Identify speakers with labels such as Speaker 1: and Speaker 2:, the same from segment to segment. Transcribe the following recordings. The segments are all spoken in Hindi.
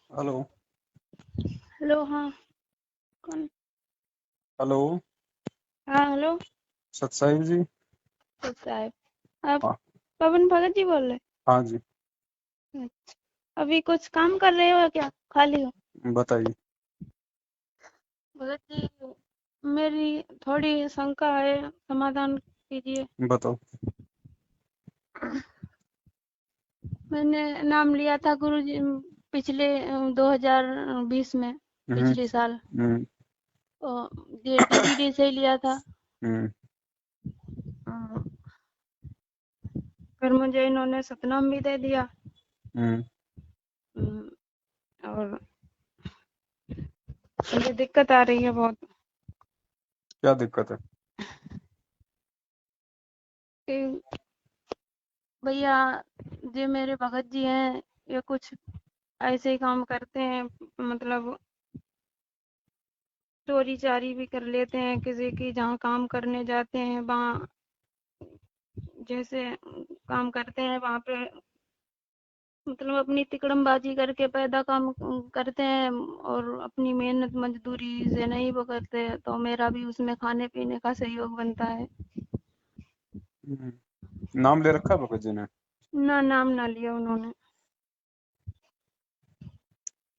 Speaker 1: हेलो।
Speaker 2: हेलो। हाँ। कौन?
Speaker 1: हेलो।
Speaker 2: हाँ, हेलो।
Speaker 1: सतसाई जी।
Speaker 2: तो साहब, आप
Speaker 1: हाँ।
Speaker 2: पवन भगत जी बोल रहे
Speaker 1: हाँ जी।
Speaker 2: हैं? अच्छा। अभी कुछ काम कर रहे हो या क्या, खाली हो?
Speaker 1: बताइए।
Speaker 2: भगत जी, मेरी थोड़ी शंका है, समाधान कीजिए।
Speaker 1: बताओ।
Speaker 2: मैंने नाम लिया था गुरु जी पिछले 2020 में,
Speaker 1: हम्म।
Speaker 2: पिछले साल।
Speaker 1: हम्म।
Speaker 2: ये डीबीडी से ही लिया था।
Speaker 1: हम्म।
Speaker 2: अ, फिर मुझे इन्होंने सतनाम भी दे दिया।
Speaker 1: हम्म।
Speaker 2: अम, और मुझे दिक्कत आ रही है बहुत
Speaker 1: क्या दिक्कत है?
Speaker 2: कि भैया, जो मेरे भगत जी हैं, ये कुछ ऐसे ही काम करते हैं। मतलब चोरी चारी भी कर लेते हैं, किसी की जहाँ काम करने जाते हैं वहाँ जैसे काम करते हैं वहाँ पे, मतलब अपनी तिकड़मबाजी करके पैदा काम करते हैं और अपनी मेहनत मजदूरी से नहीं वो करते, तो मेरा भी उसमें खाने पीने का सहयोग बनता है।
Speaker 1: हम्म। नाम ले रखा है भगत जी ने?
Speaker 2: ना नाम ना लिया उन्होंने।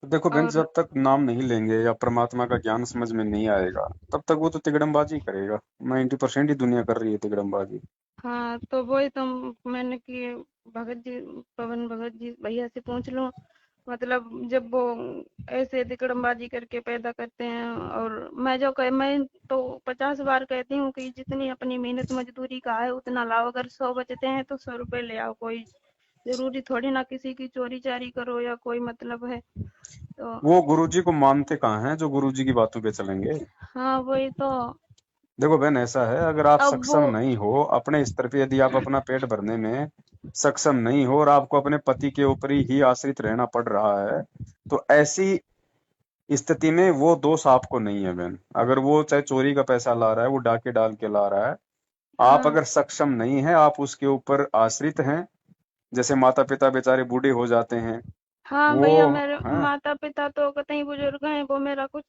Speaker 1: तो देखो बहन,
Speaker 2: और
Speaker 1: जब तक नाम नहीं लेंगे या परमात्मा का ज्ञान समझ में नहीं आएगा तब तक वो तो तिकड़मबाजी करेगा। 90% ही दुनिया कर रही है तिकड़मबाजी।
Speaker 2: हाँ, तो वही तो मैंने कि भगत जी, पवन भगत जी भैया से पूछ लूं। मतलब जब वो ऐसे तिकड़मबाजी करके पैदा करते हैं, और मैं तो 50 बार कहती हूँ कि जितनी अपनी मेहनत मजदूरी का है उतना लाओ। अगर 100 बचते हैं तो 100 रुपए ले आओ। कोई जरूरी थोड़ी ना किसी की चोरी चारी करो या कोई मतलब है तो।
Speaker 1: वो गुरुजी को मानते कहाँ हैं जो गुरुजी की बातों पे चलेंगे?
Speaker 2: हाँ, वही तो।
Speaker 1: देखो बहन, ऐसा है, अगर आप
Speaker 2: अब वो
Speaker 1: सक्षम नहीं हो अपने स्तर पे, यदि आप अपना पेट भरने में सक्षम नहीं हो और आपको अपने पति के ऊपर ही आश्रित रहना पड़ रहा है, तो ऐसी स्थिति में वो दोष आपको नहीं है बहन। अगर वो चाहे चोरी का पैसा ला रहा है, वो डाके डाल के ला रहा है, आप
Speaker 2: हाँ
Speaker 1: अगर सक्षम नहीं है, आप उसके ऊपर आश्रित हैं। जैसे माता पिता बेचारे बूढ़े हो जाते हैं,
Speaker 2: हाँ
Speaker 1: वो
Speaker 2: भैया, मेरे
Speaker 1: हाँ,
Speaker 2: माता पिता तो कतई बुजुर्ग हैं, वो मेरा कुछ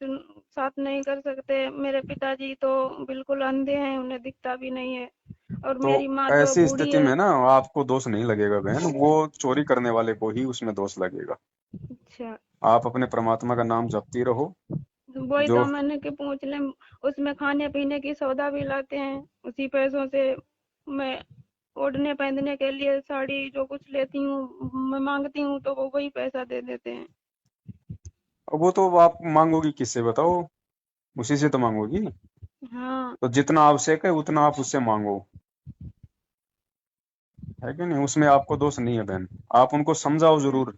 Speaker 2: साथ नहीं कर सकते। मेरे पिताजी तो बिल्कुल अंधे हैं, उन्हें दिखता भी नहीं है। और
Speaker 1: तो
Speaker 2: मेरी माँ तो
Speaker 1: ऐसी
Speaker 2: बूढ़ी
Speaker 1: स्थिति
Speaker 2: है।
Speaker 1: में ना आपको दोष नहीं लगेगा बहन, वो चोरी करने वाले को ही उसमें दोष लगेगा।
Speaker 2: अच्छा।
Speaker 1: आप अपने परमात्मा का नाम जपती रहो।
Speaker 2: तो वही
Speaker 1: जो
Speaker 2: तो मैंने कि पूछ लें। उसमें खाने पीने की सौदा भी लाते हैं उसी पैसों से। मैं ओढ़ने पहनने के लिए साड़ी जो कुछ लेती हूँ, मैं मांगती हूँ तो वो वही पैसा दे देते हैं।
Speaker 1: वो तो आप मांगोगी किससे बताओ? उसी से तो मांगोगी।
Speaker 2: हाँ।
Speaker 1: तो जितना आवश्यक है उतना आप उससे मांगो, है कि नहीं? उसमें आपको दोष नहीं है बहन। आप उनको समझाओ जरूर।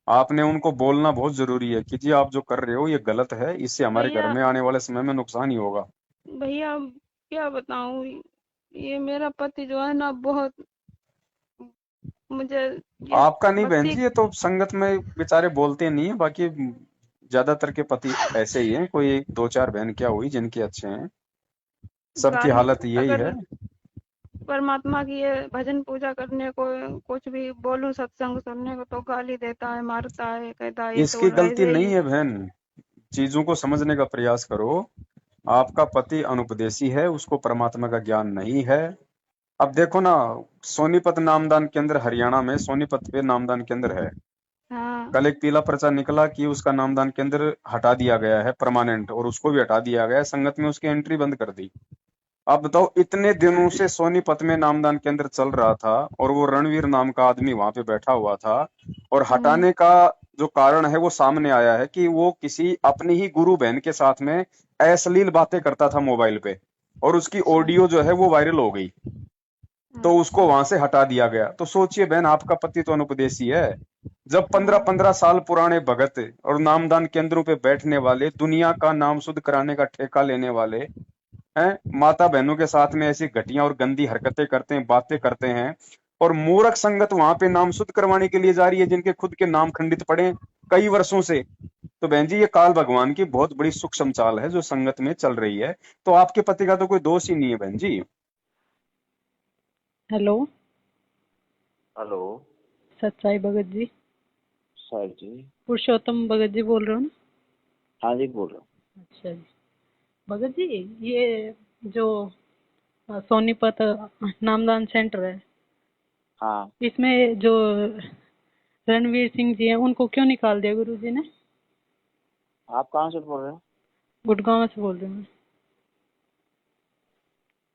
Speaker 1: आपने उनको बोलना बहुत जरूरी है कि जी आप जो कर रहे हो ये गलत है, इससे हमारे घर
Speaker 2: भैया,
Speaker 1: में आने वाले समय में नुकसान ही होगा।
Speaker 2: भैया क्या बताऊँ, ये मेरा पति जो है ना बहुत, मुझे ये
Speaker 1: आपका नहीं बहन
Speaker 2: पति।
Speaker 1: जी, ये तो संगत में बेचारे बोलते नहीं है, बाकी ज्यादातर के पति ऐसे ही हैं। कोई दो चार बहन क्या हुई जिनके अच्छे हैं, सबकी
Speaker 2: गाली,
Speaker 1: हालत यही
Speaker 2: अगर
Speaker 1: है।
Speaker 2: परमात्मा की ये भजन पूजा करने को कुछ भी बोलूं, सत्संग सुनने को, तो गाली देता है, मारता है, कहता है ये तो
Speaker 1: इसकी गलती
Speaker 2: ऐसे ही
Speaker 1: नहीं
Speaker 2: है।
Speaker 1: है बहन। चीजों को समझने का प्रयास करो। आपका पति अनुपदेशी है, उसको परमात्मा का ज्ञान नहीं है। अब देखो ना, सोनीपत नामदान केंद्र, हरियाणा में सोनीपत पे नामदान केंद्र है।
Speaker 2: हाँ।
Speaker 1: कल एक पीला पर्चा निकला कि उसका नामदान केंद्र हटा दिया गया है परमानेंट, और उसको भी हटा दिया गया है, संगत में उसकी एंट्री बंद कर दी। आप बताओ, इतने दिनों से सोनीपत में नामदान केंद्र चल रहा था और वो रणवीर नाम का आदमी वहां पे बैठा हुआ था, और
Speaker 2: हम्म।
Speaker 1: हटाने का जो कारण है वो सामने आया है कि वो किसी अपनी ही गुरु बहन के साथ में अश्लील बातें करता था मोबाइल पे, और उसकी
Speaker 2: अच्छा।
Speaker 1: ऑडियो जो है वो वायरल हो गई। तो उसको
Speaker 2: अच्छा।
Speaker 1: वहां से हटा दिया गया। तो सोचिए बहन, आपका पति तो अनुपदेशी है। जब पंद्रह
Speaker 2: हाँ।
Speaker 1: पंद्रह साल पुराने भगत और नामदान केंद्रों पे बैठने वाले, दुनिया का नाम शुद्ध कराने का ठेका लेने वाले हैं, माता बहनों के साथ में ऐसी घटिया और गंदी हरकतें करते हैं, बातें करते हैं, और मूर्ख संगत वहां पे नाम शुद्ध करवाने के लिए जा रही है जिनके खुद के नाम खंडित पड़े हैं कई वर्षों से। तो बहन जी, ये काल भगवान की बहुत बड़ी सूक्ष्म चाल है जो संगत में चल रही है। तो आपके पति का तो कोई दोष ही नहीं है बहन जी।
Speaker 3: हेलो।
Speaker 4: हेलो।
Speaker 3: सच्चाई भगत जी। सर जी।
Speaker 4: पुरुषोत्तम भगत जी बोल रहे हो ना?
Speaker 3: हाँ जी, बोल रहा हूँ।
Speaker 4: अच्छा जी। भगत जी, ये जो सोनीपत नामदान सेंटर है,
Speaker 3: हाँ,
Speaker 4: इसमें जो रणवीर सिंह जी हैं उनको क्यों निकाल दिया गुरु जी ने?
Speaker 3: आप कहाँ से बोल रहे हो?
Speaker 4: गुड़गांव से बोल रही हूँ मैं।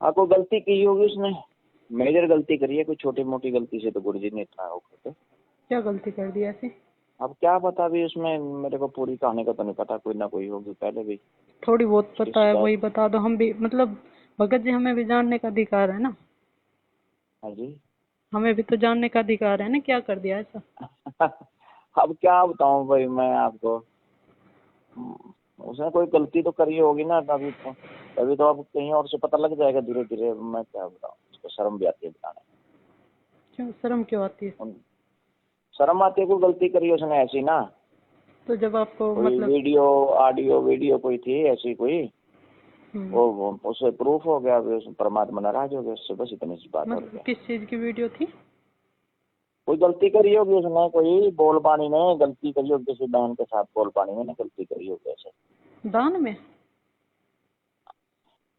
Speaker 3: आपको गलती की होगी उसने, मेजर गलती करी है, कोई छोटी मोटी गलती से तो गुरु जी ने इतना वो करते।
Speaker 4: क्या गलती कर दी ऐसी?
Speaker 3: अब क्या पता, अभी उसमें मेरे को पूरी कहानी का तो नहीं पता, कोई ना कोई होगी पहले भी।
Speaker 4: थोड़ी बहुत
Speaker 3: उसकी
Speaker 4: पता है,
Speaker 3: शिकायत।
Speaker 4: वही बता दो, हम भी मतलब भगत जी हमें भी जानने का अधिकार है ना।
Speaker 3: हाँ जी।
Speaker 4: हमें भी तो जानने का अधिकार है ना, क्या कर दिया ऐसा?
Speaker 3: अब क्या बताऊं भाई मैं आपको। उसने कोई गलती तो करी होगी ना, तभी तो अब कहीं और से पता लग जाएगा धीरे धीरे। मैं क्या बताऊं, उसको शर्म भी आती है बताने
Speaker 4: क्यों शर्म क्यों आती है?
Speaker 3: में। शर्म आती है, कोई गलती करी उसने ऐसी ना।
Speaker 4: तो जब आपको
Speaker 3: कोई
Speaker 4: मतलब
Speaker 3: वीडियो, ऑडियो वीडियो कोई थी ऐसी कोई, वो उससे प्रूफ हो गया, अभी परमात्मा नाराज हो गया उससे, बस इतनी सी बात हो
Speaker 4: मतलब
Speaker 3: गई।
Speaker 4: किस चीज की वीडियो थी?
Speaker 3: कोई गलती करी होगी उसने, कोई बोल पानी ने गलती करी होगी, किसी बहन के साथ बोल पानी में गलती करी होगी ऐसे।
Speaker 4: दान में?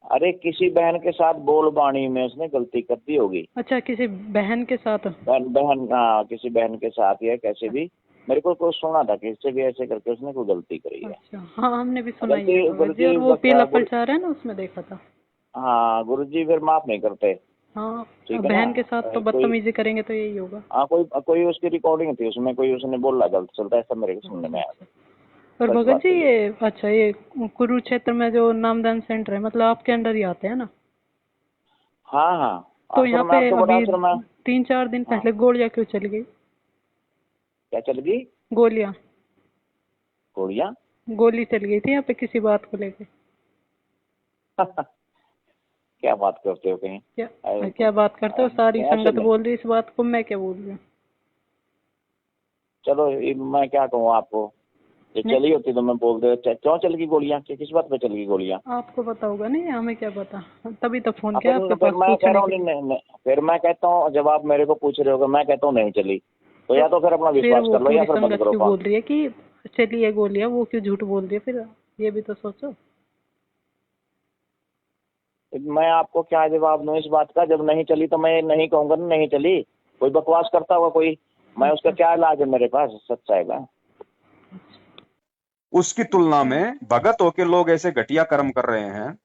Speaker 3: अरे किसी बहन के साथ बोल बाणी में उसने गलती कर दी होगी।
Speaker 4: अच्छा, किसी बहन के साथ?
Speaker 3: बहन बहन हाँ, किसी बहन के साथ या कैसे भी, मेरे को कुछ सुना था कि इससे भी ऐसे करके उसने कोई गलती करी है।
Speaker 4: अच्छा, हाँ हमने भी सुना ही है
Speaker 3: गलती
Speaker 4: भगत जी, और
Speaker 3: गलती
Speaker 4: वो पीला प्रचार है ना, उसमें देखा था।
Speaker 3: हाँ, गुरु जी फिर माफ नहीं करते।
Speaker 4: हाँ,
Speaker 3: ठीक है ना।
Speaker 4: बहन के साथ तो
Speaker 3: कोई,
Speaker 4: बदतमीजी करेंगे तो यही होगा।
Speaker 3: हाँ, कोई कोई उसकी रिकॉर्डिंग थी, उसमें कोई उसने बोला गलत चलता है, ऐसा मेरे को सुनने में आया।
Speaker 4: और
Speaker 3: सच
Speaker 4: भगत
Speaker 3: बात
Speaker 4: जी
Speaker 3: है
Speaker 4: ये, अच्छा ये कुरुक्षेत्र में जो नामदान सेंटर है, मतलब आपके अंडर ही आते हैं ना?
Speaker 3: हाँ हाँ।
Speaker 4: तो यहाँ
Speaker 3: आश्रम में,
Speaker 4: पे
Speaker 3: आपको बड़ा
Speaker 4: अभी
Speaker 3: आश्रम है।
Speaker 4: 3-4 दिन
Speaker 3: हाँ,
Speaker 4: पहले गोलियां क्यों चली गई?
Speaker 3: क्या चल गई?
Speaker 4: गोलियां,
Speaker 3: गोलियां?
Speaker 4: गोली चली गई थी यहाँ पे किसी बात को लेके।
Speaker 3: क्या बात करते हो कहीं?
Speaker 4: क्या बात करते हो? सारी
Speaker 3: ऐसे
Speaker 4: संगत
Speaker 3: नहीं।
Speaker 4: बोल रही है इस बात को, मैं क्या बोल रही हूँ?
Speaker 3: चलो मैं क्या कहूँ आपको, ये
Speaker 4: नहीं,
Speaker 3: चली होती तो मैं बोल दे। क्यों चल गई गोलियां, किस बात पे चल गई गोलियां?
Speaker 4: आपको पता होगा नहीं, हमें क्या पता, तभी तो फोन किया आपके
Speaker 3: फिर
Speaker 4: पास
Speaker 3: मैं कह
Speaker 4: पूछने
Speaker 3: रहा हूँ
Speaker 4: के लिए।
Speaker 3: फिर मैं कहता हूँ, जब आप मेरे को पूछ रहे हो, मैं कहता हूँ नहीं चली, तो या तो फिर अपना
Speaker 4: फिर
Speaker 3: विश्वास
Speaker 4: वो
Speaker 3: कर लो या
Speaker 4: पूरी
Speaker 3: फिर बंद
Speaker 4: संगत
Speaker 3: करो
Speaker 4: क्यों
Speaker 3: फोन।
Speaker 4: बोल रही है कि चली है गोलियां? वो क्यों झूठ बोल रही है फिर? ये भी तो सोचो।
Speaker 3: मैं आपको क्या जवाब दूं इस बात का, जब नहीं चली तो मैं नहीं कहूंगा ना नहीं चली। कोई बकवास करता हुआ कोई, मैं उसका क्या इलाज है मेरे पास सच्चाई का?
Speaker 1: उसकी तुलना में भगत होके लोग ऐसे घटिया कर्म कर रहे हैं,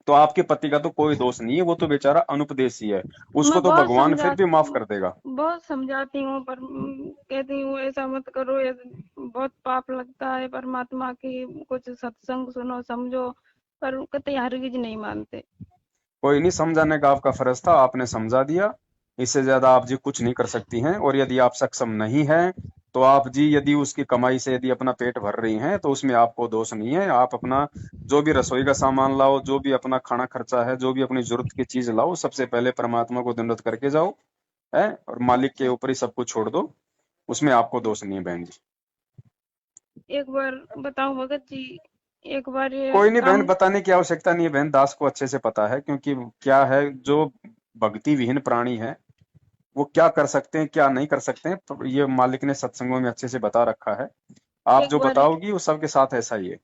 Speaker 1: तो आपके पति का तो कोई दोष नहीं है, वो तो बेचारा अनुपदेशी है, उसको
Speaker 2: मैं
Speaker 1: तो
Speaker 2: बहुत
Speaker 1: भगवान
Speaker 2: समझा
Speaker 1: फिर भी माफ कर देगा।
Speaker 2: बहुत समझाती हूँ, पर कहती हूँ ऐसा मत करो, ये बहुत पाप लगता है, परमात्मा की कुछ सत्संग सुनो समझो, पर कतई हरगिज नहीं मानते।
Speaker 1: कोई नहीं, समझाने का आपका फर्ज था, आपने समझा दिया, इससे ज्यादा आप जी कुछ नहीं कर सकती हैं। और यदि आप सक्षम नहीं हैं तो आप जी यदि उसकी कमाई से यदि अपना पेट भर रही हैं तो उसमें आपको दोष नहीं है। आप अपना जो भी रसोई का सामान लाओ, जो भी अपना खाना खर्चा है, जो भी अपनी जरूरत की चीज लाओ, सबसे पहले परमात्मा को दंडवत करके जाओ, है, और मालिक के ऊपर ही सब कुछ छोड़ दो, उसमें आपको दोष नहीं है बहन जी।
Speaker 2: एक बार बताऊं भगत जी, एक बार ये
Speaker 1: कोई नहीं बहन,
Speaker 2: काम,
Speaker 1: बताने की आवश्यकता नहीं है बहन, दास को अच्छे से पता है, क्योंकि क्या है, जो भक्ति विहीन प्राणी है वो क्या कर सकते हैं क्या नहीं कर सकते हैं, तो ये मालिक ने सत्संगों में अच्छे से बता रखा है। आप
Speaker 2: एक
Speaker 1: जो
Speaker 2: बार
Speaker 1: बताओगी वो सबके साथ ऐसा ही है।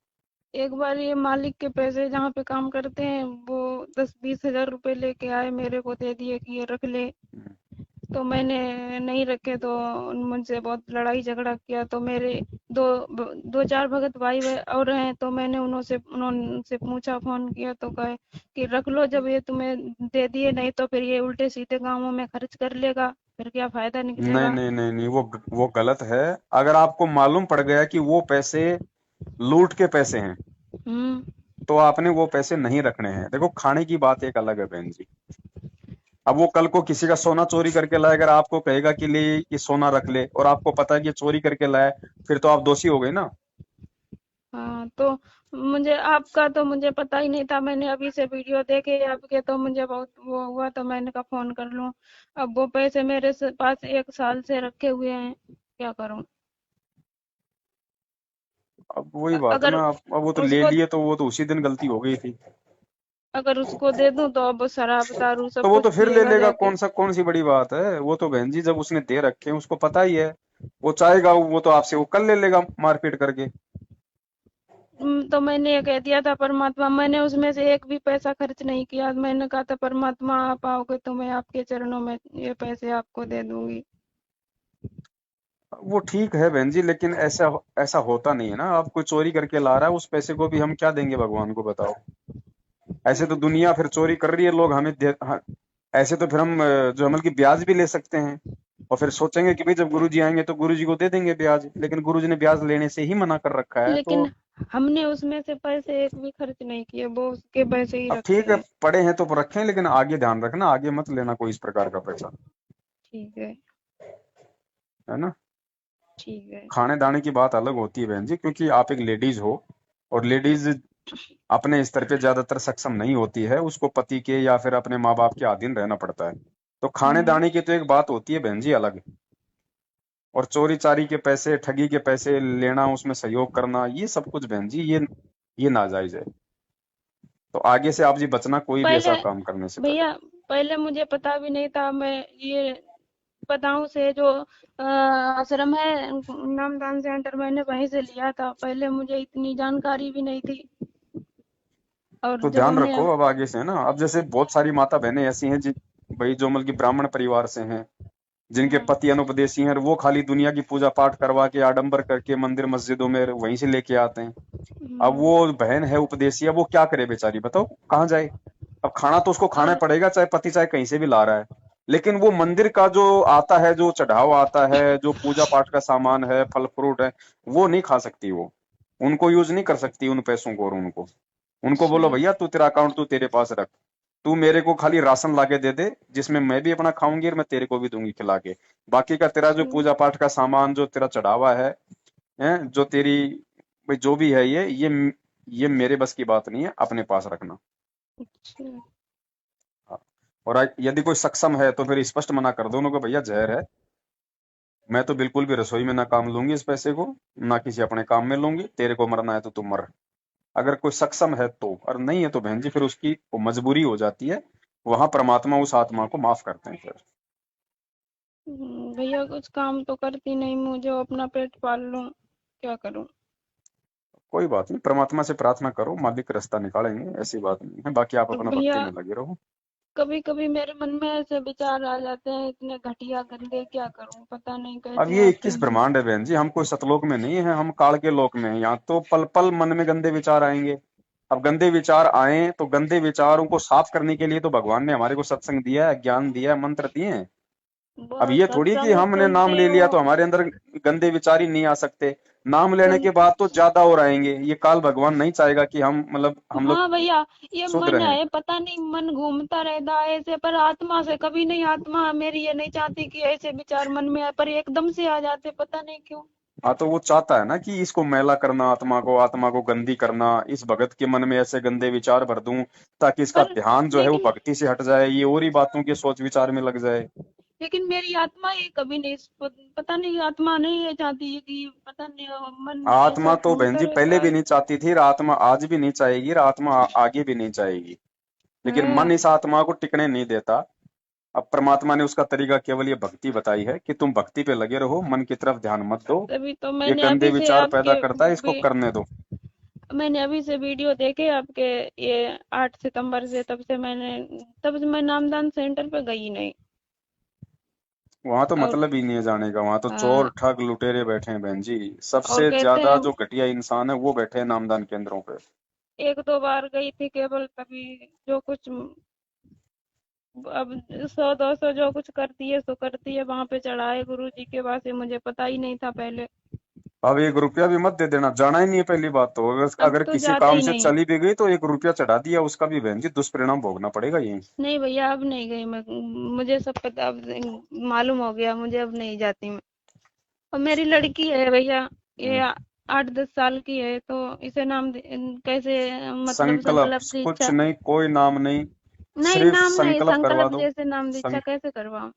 Speaker 2: एक बार ये मालिक के पैसे जहाँ पे काम करते हैं वो 10-20 हजार रुपए लेके आए, मेरे को दे दिए कि ये रख ले, तो मैंने नहीं रखे, तो मुझसे बहुत लड़ाई झगड़ा किया। तो मेरे दो दो चार भगत भाई और हैं, तो मैंने उन्होंने पूछा, फोन किया तो कहे कि रख लो, जब ये तुम्हें दे दिए, नहीं तो फिर ये उल्टे सीधे कामों में खर्च कर लेगा, फिर क्या फायदा
Speaker 1: नहीं
Speaker 2: निकलेगा।
Speaker 1: नहीं नहीं नहीं, वो गलत है। अगर आपको मालूम पड़ गया कि वो पैसे लूट के पैसे हैं
Speaker 2: हम्म।
Speaker 1: तो आपने वो पैसे नहीं रखने हैं। देखो, खाने की बात एक अलग है बहन जी। अब वो कल को किसी का सोना चोरी करके लाए, अगर आपको कहेगा कि ले ये सोना रख ले, और आपको पता है कि ये चोरी करके लाया, फिर तो आप दोषी हो गए ना।
Speaker 2: हाँ, तो मुझे आपका तो मुझे पता ही नहीं था, मैंने अभी से वीडियो देखे आपके, तो मुझे बहुत वो हुआ, तो मैंने कहा फोन कर लूं। अब वो पैसे मेरे पास 1 साल से रखे हुए हैं, क्या करूं?
Speaker 1: अब वही बात है
Speaker 2: अगर
Speaker 1: ना, अब वो तो ले
Speaker 2: उसको
Speaker 1: लिए तो वो तो उसी दिन गलती हो गई थी।
Speaker 2: अगर उसको दे दूं तो अब शराब दारू सब
Speaker 1: तो वो
Speaker 2: कुछ
Speaker 1: तो फिर ले
Speaker 2: पिएगा
Speaker 1: लेगा,
Speaker 2: जाके।
Speaker 1: कौन सी बड़ी बात है, वो तो बहन जी जब उसने दे रखे हैं उसको पता ही है। वो चाहेगा वो तो आपसे वो कल ले लेगा मारपीट करके।
Speaker 2: तो मैंने ये कह दिया था परमात्मा, मैंने उसमें से एक भी पैसा खर्च नहीं किया। मैंने कहा था परमात्मा आप आओगे तो मैं आपके चरणों में ये पैसे आपको दे दूंगी।
Speaker 1: वो ठीक है बहन जी, लेकिन ऐसा ऐसा होता नहीं है ना। आप कोई चोरी करके ला रहा है, उस पैसे को भी हम क्या देंगे भगवान को, बताओ। ऐसे तो दुनिया फिर चोरी कर रही है, लोग हमें हाँ, ऐसे तो फिर हम जो अमल की ब्याज भी ले सकते हैं और फिर सोचेंगे कि भाई जब गुरुजी आएंगे तो गुरुजी को दे देंगे ब्याज, लेकिन गुरुजी ने ब्याज लेने से ही मना कर रखा है। तो
Speaker 2: लेकिन हमने उसमें से पैसे एक भी खर्च नहीं किए, वो उसके पैसे ही
Speaker 1: अब
Speaker 2: रखे
Speaker 1: ठीक है,
Speaker 2: हैं।
Speaker 1: पड़े हैं तो रखें, लेकिन आगे ध्यान रखना, आगे मत लेना कोई इस प्रकार का पैसा,
Speaker 2: ठीक है।
Speaker 1: है ना।
Speaker 2: ठीक है।
Speaker 1: खाने दाने की बात अलग होती है बहन जी, क्योंकि आप एक लेडीज हो और लेडीज अपने स्तर पे ज्यादातर सक्षम नहीं होती है, उसको पति के या फिर अपने माँ बाप के अधीन रहना पड़ता है। तो खाने दाने की तो एक बात होती है बहन जी अलग, और चोरी चारी के पैसे, ठगी के पैसे लेना, उसमें सहयोग करना, ये सब कुछ बहन जी ये नाजायज है। तो आगे से आप जी बचना कोई भी
Speaker 2: पहले
Speaker 1: ऐसा काम करने से पहले।
Speaker 2: भैया, पहले मुझे पता भी नहीं था। मैं ये पताओं से जो आश्रम है नामदान सेंटर, मैंने वहीं से लिया था। पहले मुझे इतनी जानकारी भी नहीं थी। और
Speaker 1: तो
Speaker 2: जब
Speaker 1: ध्यान
Speaker 2: हमने
Speaker 1: रखो अब आगे से ना। अब जैसे बहुत सारी माता बहनें ऐसी हैं भाई जो मतलब कि ब्राह्मण परिवार से हैं, जिनके
Speaker 2: हाँ,
Speaker 1: पति अनुपदेशी हैं, और वो खाली दुनिया की पूजा पाठ करवा के आडंबर करके मंदिर मस्जिदों में वहीं से लेके आते हैं। अब
Speaker 2: हम्म,
Speaker 1: वो बहन है उपदेशी, अब वो क्या करे बेचारी, बताओ कहाँ जाए। अब खाना तो उसको खाना
Speaker 2: और
Speaker 1: पड़ेगा, चाहे पति चाहे कहीं से भी ला रहा है, लेकिन वो मंदिर का जो आता है, जो चढ़ावा आता है, जो पूजा पाठ का सामान है, फल फ्रूट है, वो नहीं खा सकती वो, उनको यूज नहीं कर सकती उन पैसों को। और उनको उनको बोलो
Speaker 2: अच्छा,
Speaker 1: भैया तू तेरा अकाउंट तू तेरे पास रख, तू मेरे को खाली राशन लाके दे दे, जिसमें मैं भी अपना खाऊंगी और मैं तेरे को भी दूंगी खिला के। बाकी का तेरा जो
Speaker 2: अच्छा,
Speaker 1: पूजा पाठ का सामान, जो तेरा चढ़ावा है जो तेरी भाई जो भी है, ये मेरे बस की बात नहीं है, अपने पास रखना।
Speaker 2: अच्छा।
Speaker 1: हाँ। और यदि कोई सक्षम है तो फिर स्पष्ट मना कर दो उनको, भैया जहर है, मैं तो बिल्कुल भी रसोई में ना काम लूंगी इस पैसे को, ना किसी अपने काम में लूंगी, तेरे को मरना है तो तू मर। अगर कोई सक्षम है तो, और नहीं है तो बहन जी फिर उसकी वो मजबूरी हो जाती है, वहां परमात्मा उस आत्मा को माफ करते हैं फिर।
Speaker 2: भैया कुछ काम तो करती नहीं, मुझे अपना पेट पाल लूं, क्या करूं।
Speaker 1: कोई बात नहीं, परमात्मा से प्रार्थना करो, मालिक रास्ता निकालेंगे, ऐसी बात नहीं है। बाकी आप
Speaker 2: और
Speaker 1: अपना भक्ति
Speaker 2: भैया
Speaker 1: में लगे रहो।
Speaker 2: कभी कभी मेरे मन में ऐसे विचार आ जाते हैं इतने घटिया गंदे, क्या करूं पता नहीं
Speaker 1: अब
Speaker 2: कैसे
Speaker 1: ये
Speaker 2: आपके
Speaker 1: 21 ब्रह्मांड है बहन जी, हम कोई सतलोक में नहीं है, हम काल के लोक में हैं। यहाँ तो पल पल मन में गंदे विचार आएंगे। अब गंदे विचार आए तो गंदे विचारों को साफ करने के लिए तो भगवान ने हमारे को सत्संग दिया है, ज्ञान दिया है, मंत्र दिए हैं। अब
Speaker 2: बहुत
Speaker 1: ये थोड़ी कि
Speaker 2: सत्संग
Speaker 1: हमने नाम
Speaker 2: सुनती
Speaker 1: ले लिया
Speaker 2: हूँ।
Speaker 1: तो हमारे अंदर गंदे विचार ही नहीं आ सकते। नाम लेने
Speaker 2: सुन
Speaker 1: के बाद तो ज्यादा और आएंगे। ये काल भगवान नहीं चाहेगा कि हम मतलब हम लोग
Speaker 2: हाँ भैया, ये
Speaker 1: शुद्ध
Speaker 2: मन
Speaker 1: रहें।
Speaker 2: है, पता नहीं मन घूमता रहता है ऐसे, पर आत्मा से कभी नहीं। आत्मा मेरी ये नहीं चाहती कि ऐसे विचार मन में आए, पर एकदम से आ जाते, पता नहीं क्यों।
Speaker 1: हाँ तो वो चाहता है ना कि इसको मैला करना, आत्मा को गंदी करना, इस भगत के मन में ऐसे गंदे विचार भर दूं ताकि इसका
Speaker 2: पर
Speaker 1: ध्यान जो है वो
Speaker 2: लेकिन
Speaker 1: भक्ति से हट जाए, ये और ही बातों के सोच विचार में लग जाए।
Speaker 2: लेकिन मेरी आत्मा ये कभी नहीं, पता नहीं आत्मा नहीं ये चाहती है कि, पता नहीं मन
Speaker 1: आत्मा
Speaker 2: ऐसा
Speaker 1: तो बहन
Speaker 2: घूमता
Speaker 1: जी पहले
Speaker 2: रहता
Speaker 1: भी
Speaker 2: है।
Speaker 1: नहीं चाहती थी, और आत्मा आज भी नहीं चाहेगी, और आत्मा आगे भी नहीं चाहेगी, लेकिन
Speaker 2: है।
Speaker 1: मन इस आत्मा को टिकने नहीं देता। अब परमात्मा ने उसका तरीका केवल ये भक्ति बताई है कि तुम भक्ति पे लगे रहो, मन की तरफ ध्यान मत दो।
Speaker 2: तभी तो
Speaker 1: ये
Speaker 2: मैंने
Speaker 1: गंदे
Speaker 2: अभी से
Speaker 1: विचार पैदा
Speaker 2: आपके
Speaker 1: करता है, इसको
Speaker 2: भी,
Speaker 1: करने दो।
Speaker 2: मैंने अभी से वीडियो देखे आपके, ये 8 सितंबर से, तब से मैं नामदान सेंटर पे गई नहीं।
Speaker 1: वहां तो
Speaker 2: और
Speaker 1: मतलब ही नहीं है जाने का, वहां तो
Speaker 2: हाँ,
Speaker 1: चोर ठग लुटेरे बैठे हैं बहन जी।
Speaker 2: और
Speaker 1: सबसे
Speaker 2: कहते
Speaker 1: ज्यादा
Speaker 2: हैं,
Speaker 1: जो घटिया इंसान है वो बैठे हैं नामदान केंद्रों पे।
Speaker 2: एक दो बार गई थी केवल, तभी जो कुछ अब 100 200 जो कुछ करती है सो करती है, वहां पे चढ़ाए गुरु जी के पास, ये मुझे पता ही नहीं था पहले।
Speaker 1: अब 1 रुपया भी मत दे देना, जाना ही नहीं है पहली बात तो। अगर
Speaker 2: अब
Speaker 1: अगर
Speaker 2: तो
Speaker 1: किसी
Speaker 2: जाते
Speaker 1: काम
Speaker 2: ही
Speaker 1: से
Speaker 2: नहीं।
Speaker 1: चली भी गई तो 1 रुपया चढ़ा दिया, उसका भी बहन जी दुष्परिणाम भोगना पड़ेगा ये।
Speaker 2: नहीं भैया अब नहीं गई मैं, मुझे सब पता, अब मालूम हो गया मुझे, अब नहीं जाती मैं। और मेरी लड़की है भैया, ये 8 10 साल की है, तो इसे कैसे, मतलब
Speaker 1: संकल्प,
Speaker 2: संकल्प
Speaker 1: कुछ
Speaker 2: दीक्षा।
Speaker 1: नहीं, कोई नाम नहीं,
Speaker 2: नहीं
Speaker 1: सिर्फ
Speaker 2: नाम नहीं,
Speaker 1: संकल्प करवा
Speaker 2: संकल्प
Speaker 1: दो।
Speaker 2: जैसे नाम दीक्षा
Speaker 1: सं,
Speaker 2: कैसे करवाऊं।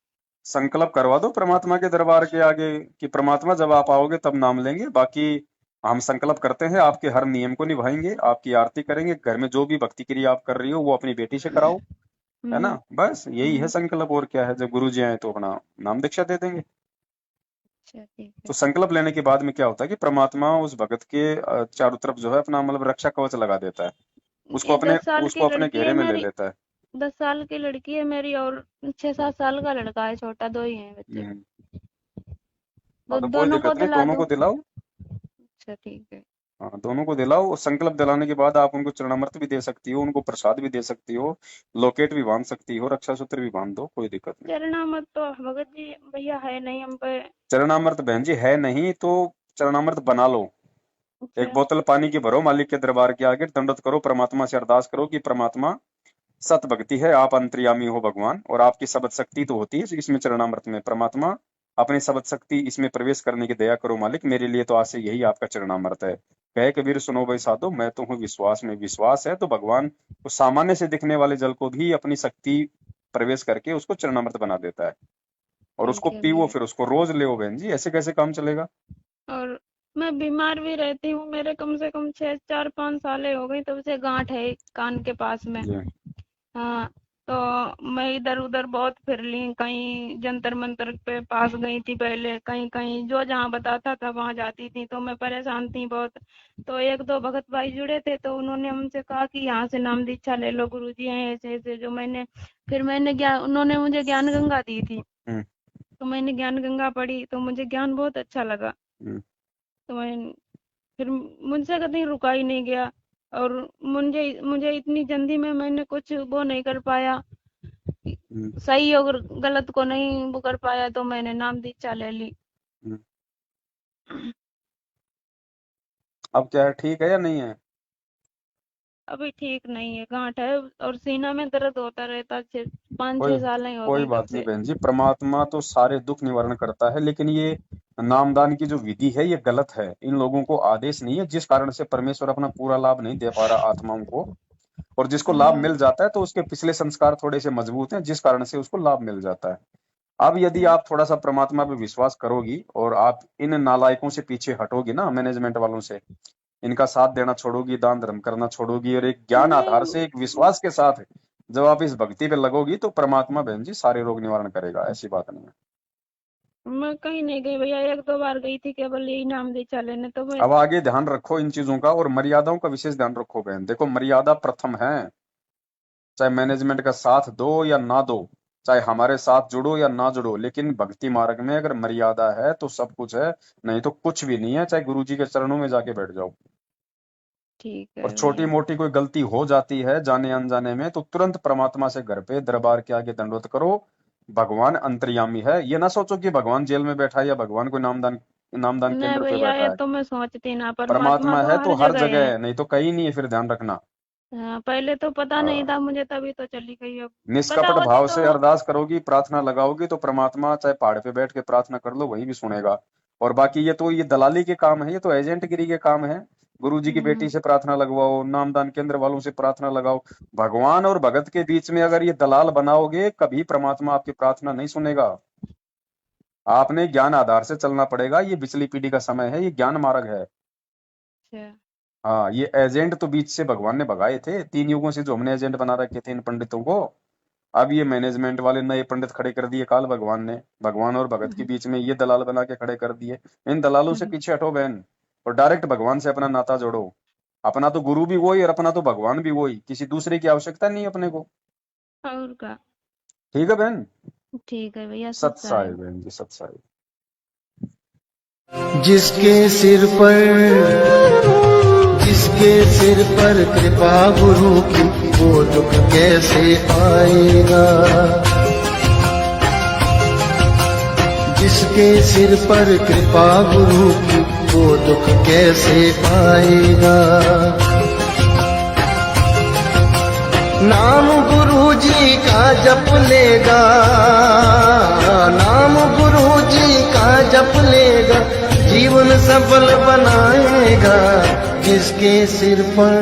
Speaker 1: संकल्प करवा दो परमात्मा के दरबार के आगे कि परमात्मा जब आप आओगे तब नाम लेंगे, बाकी हम संकल्प करते हैं आपके हर नियम को निभाएंगे, आपकी आरती करेंगे, घर में जो भी भक्ति क्रिया आप कर रही हो वो अपनी बेटी से कराओ, है ना।
Speaker 2: हम्म।
Speaker 1: बस यही है
Speaker 2: हम्म।
Speaker 1: संकल्प, और क्या है। जब गुरु जी आए तो अपना नाम दीक्षा दे देंगे।
Speaker 2: अच्छा ठीक है।
Speaker 1: तो संकल्प लेने के बाद में क्या होता है कि परमात्मा उस भगत के चारों तरफ जो है अपना मतलब रक्षा कवच लगा देता है,
Speaker 2: ये 10 साल की
Speaker 1: उसको अपने
Speaker 2: लड़की है
Speaker 1: घेरे में ले
Speaker 2: मेरी,
Speaker 1: लेता है।
Speaker 2: 10 साल की लड़की है मेरी और 6-7 साल का लड़का है, छोटा, 2 ही हैं बच्चे।
Speaker 1: हम्म।
Speaker 2: तो
Speaker 1: हाँ तो कोई
Speaker 2: दोनों को
Speaker 1: दिक्कत नहीं,
Speaker 2: दिला
Speaker 1: दोनों को
Speaker 2: दूं?
Speaker 1: दिलाओ।
Speaker 2: अच्छा ठीक है।
Speaker 1: हाँ दोनों को दिलाओ। और संकल्प दिलाने के बाद आप उनको चरणामृत भी दे सकती हो, उनको प्रसाद भी दे सकती हो, लोकेट भी बांध सकती हो, रक्षा सूत्र भी बांध दो, कोई दिक्कत नहीं।
Speaker 2: चरणामृत तो भगत जी भैया है नहीं हम पे।
Speaker 1: चरणामृत बहन जी है नहीं तो चरणामृत बना लो। एक
Speaker 2: अच्छा
Speaker 1: बोतल पानी की भरो, मालिक के दरबार के आगे दंडवत करो, परमात्मा से अरदास करो कि परमात्मा सत भक्ति है, आप अंतर्यामी हो भगवान, और आपकी सबद शक्ति तो होती है इसमें चरणामृत में, परमात्मा अपनी सबद शक्ति इसमें प्रवेश करने की दया करो मालिक, मेरे लिए तो आज से यही आपका चरणामृत है। कहे कबीर सुनो भाई साधो, मैं तो हूँ विश्वास में। विश्वास है तो भगवान उस सामान्य से दिखने वाले जल को भी अपनी शक्ति प्रवेश करके उसको चरणामृत बना देता है, और
Speaker 2: ठीक
Speaker 1: उसको
Speaker 2: है
Speaker 1: पीवो,
Speaker 2: भैया।
Speaker 1: फिर उसको रोज ले बहन जी, ऐसे कैसे काम चलेगा।
Speaker 2: और मैं बीमार भी रहती हूँ, मेरे कम से कम 4-5 सालें हो गई तब से गांठ है कान के पास में।
Speaker 1: जी
Speaker 2: हाँ, तो मैं इधर उधर बहुत फिर ली, कहीं जंतर मंतर पे पास गई थी पहले, कहीं कहीं जो जहाँ बताता था वहां जाती थी, तो मैं परेशान थी बहुत। तो 1-2 भगत भाई जुड़े थे तो उन्होंने हमसे कहा कि यहाँ से नाम दीक्षा ले लो, गुरुजी हैं ऐसे ऐसे, जो मैंने ज्ञान, उन्होंने मुझे ज्ञान गंगा दी थी,
Speaker 1: हम्म,
Speaker 2: तो मैंने ज्ञान गंगा पढ़ी तो मुझे ज्ञान बहुत अच्छा लगा।
Speaker 1: हम्म,
Speaker 2: तो मैं फिर मुझसे कहीं रुका ही नहीं गया, और मुझे मुझे इतनी जल्दी में मैंने कुछ वो नहीं कर पाया,
Speaker 1: हम्म,
Speaker 2: सही और गलत को नहीं वो कर पाया, तो मैंने नाम दीक्षा ले ली।
Speaker 1: हम्म। अब क्या है, ठीक है या नहीं है।
Speaker 2: अभी ठीक नहीं है, गांठ है और सीना में दर्द होता रहता, 5-6
Speaker 1: कोई
Speaker 2: साल नहीं हो
Speaker 1: कोई
Speaker 2: गई तब
Speaker 1: बात नहीं
Speaker 2: से।
Speaker 1: बहन जी, परमात्मा तो सारे दुख निवारण करता है, लेकिन ये नामदान की जो विधि है ये गलत है, इन लोगों को आदेश नहीं है, जिस कारण से परमेश्वर अपना पूरा लाभ नहीं दे पा रहा आत्माओं को, और जिसको लाभ मिल जाता है तो उसके पिछले संस्कार थोड़े से मजबूत हैं, जिस कारण से उसको लाभ मिल जाता है। अब यदि आप थोड़ा सा परमात्मा पे विश्वास करोगी और आप इन नालायकों से पीछे हटोगी ना, मैनेजमेंट वालों से, इनका साथ देना छोड़ोगी, दान धर्म करना छोड़ोगी, और एक ज्ञान आधार से, एक विश्वास के साथ जब आप इस भक्ति पे लगोगी तो परमात्मा बहन जी सारे रोग निवारण करेगा, ऐसी बात नहीं है।
Speaker 2: मैं कहीं नहीं गई भैया, 1-2 बार गई थी केवल यही नाम दीक्षा लेने, तो मैं
Speaker 1: अब आगे ध्यान रखो इन चीजों का, और मर्यादाओं का विशेष ध्यान रखो बहन। देखो मर्यादा प्रथम है, चाहे मैनेजमेंट का साथ दो या ना दो, चाहे हमारे साथ जुड़ो या ना जुड़ो, लेकिन भक्ति मार्ग में अगर मर्यादा है तो सब कुछ है, नहीं तो कुछ भी नहीं है, चाहे गुरु जी के चरणों में जाके बैठ जाओ।
Speaker 2: ठीक
Speaker 1: और
Speaker 2: है
Speaker 1: छोटी
Speaker 2: भैया।
Speaker 1: मोटी कोई गलती हो जाती है जाने अनजाने में तो तुरंत परमात्मा से घर पे दरबार के आगे दंडवत करो, भगवान अंतर्यामी है। ये ना सोचो कि भगवान जेल में बैठा है या भगवान कोई नामदान
Speaker 2: नहीं
Speaker 1: केंद्र पे
Speaker 2: भैया,
Speaker 1: बैठा
Speaker 2: ये
Speaker 1: है।
Speaker 2: तो मैं सोचती ना, परमात्मा
Speaker 1: परमात्मा
Speaker 2: तो
Speaker 1: है
Speaker 2: हर
Speaker 1: तो हर
Speaker 2: जगह
Speaker 1: जगह
Speaker 2: है।
Speaker 1: है, नहीं तो कहीं नहीं है, फिर ध्यान रखना।
Speaker 2: हाँ, पहले तो पता नहीं था मुझे, तभी तो चली गई, अब पता
Speaker 1: निष्कपट
Speaker 2: होती
Speaker 1: भाव
Speaker 2: तो।
Speaker 1: से अरदास करोगी, प्रार्थना लगाओगी तो परमात्मा चाहे पहाड़ पे बैठ के प्रार्थना कर लो वहीं भी सुनेगा। और बाकी ये दलाली के काम है, ये तो एजेंट गिरी के काम है। गुरु जी की बेटी से प्रार्थना लगवाओ, नामदान केंद्र वालों से प्रार्थना लगाओ, भगवान और भगत के बीच में अगर ये दलाल बनाओगे कभी परमात्मा आपकी प्रार्थना नहीं सुनेगा। आपने ज्ञान आधार से चलना पड़ेगा, ये पिछली पीढ़ी का समय है, ये ज्ञान मार्ग है।
Speaker 2: अच्छा
Speaker 1: हाँ ये एजेंट तो बीच से भगवान ने भगाए थे, 3 युगों से जो हमने एजेंट बना रखे थे इन पंडितों को, अब ये मैनेजमेंट वाले नए पंडित खड़े कर दिए काल भगवान ने, भगवान और भगत के बीच में ये दलाल बना के खड़े कर दिए। इन दलालों से पीछे हटो बहन, और डायरेक्ट भगवान से अपना नाता जोड़ो। अपना तो गुरु भी वही और अपना तो भगवान भी वही, किसी दूसरे की आवश्यकता नहीं अपने को।
Speaker 2: और का।
Speaker 1: ठीक है बहन।
Speaker 2: ठीक है भैया,
Speaker 1: सत
Speaker 2: सच्चा
Speaker 1: साई
Speaker 2: है।
Speaker 1: बहन जी, सत साई।
Speaker 5: जिसके सिर पर कृपा गुरु की, वो दुख कैसे आएगा। जिसके सिर पर कृपा गुरु की, वो दुख कैसे आएगा। नाम गुरु जी का जप लेगा, नाम गुरु जी का जप लेगा, जीवन सफल बनाएगा। जिसके सिर पर